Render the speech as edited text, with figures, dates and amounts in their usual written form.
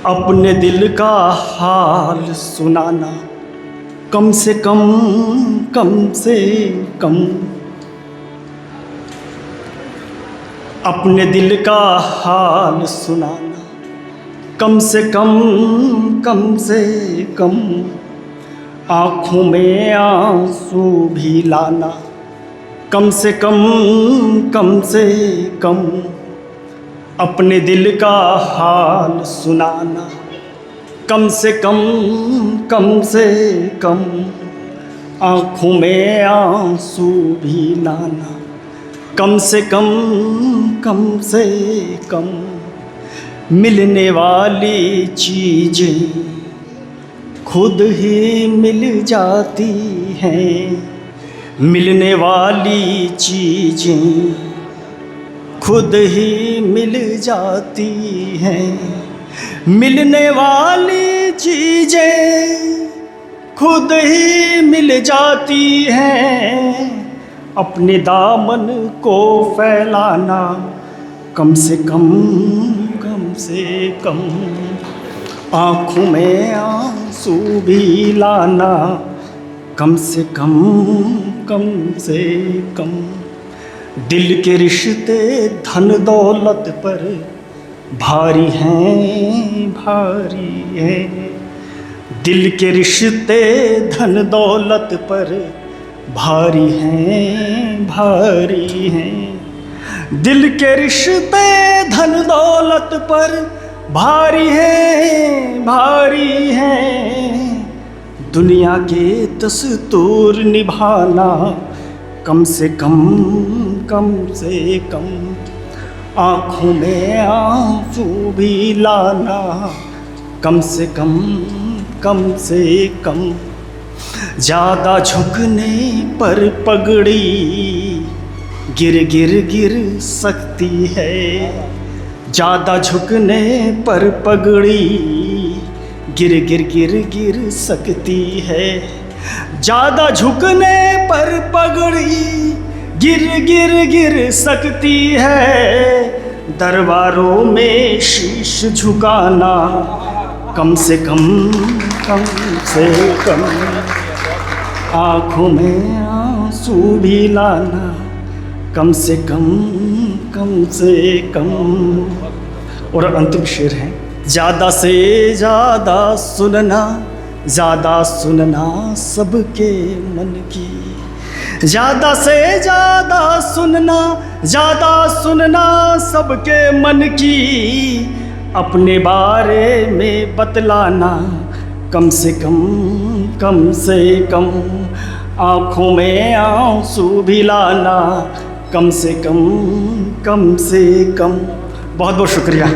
अपने दिल का हाल सुनाना, कम से कम, कम से कम। अपने दिल का हाल सुनाना, कम से कम, कम से कम। आँखों में आंसू भी लाना, कम से कम, कम से कम। अपने दिल का हाल सुनाना, कम से कम, कम से कम। आँखों में आंसू भी लाना, कम से कम, कम से कम। मिलने वाली चीज़ें खुद ही मिल जाती हैं। मिलने वाली चीज़ें खुद ही मिल जाती हैं। मिलने वाली चीज़ें खुद ही मिल जाती हैं। अपने दामन को फैलाना, कम से कम, कम से कम। आँखों में आंसू भी लाना, कम से कम, कम से कम। दिल के रिश्ते धन दौलत पर भारी हैं, भारी हैं। दिल के रिश्ते धन दौलत पर भारी हैं, भारी हैं। दिल के रिश्ते धन दौलत पर भारी हैं, भारी हैं। दुनिया के दस्तूर निभाना, कम से कम, कम से कम। आँखों में आंसू भी लाना, कम से कम, कम से कम। ज़्यादा झुकने पर पगड़ी गिर गिर गिर सकती है। ज़्यादा झुकने पर पगड़ी गिर गिर गिर गिर सकती है। ज़्यादा झुकने पर पगड़ी गिर गिर गिर सकती है। दरबारों में शीश झुकाना, कम से कम, कम से कम। आँखों में आंसू भी लाना, कम से कम, कम से कम। और अंतिम शेर है, ज़्यादा से ज़्यादा सुनना, ज़्यादा सुनना सबके मन की। ज़्यादा से ज़्यादा सुनना, ज़्यादा सुनना सबके मन की। अपने बारे में बतलाना, कम से कम, कम से कम। आँखों में आंसू भी लाना, कम से कम, कम से कम। बहुत बहुत शुक्रिया।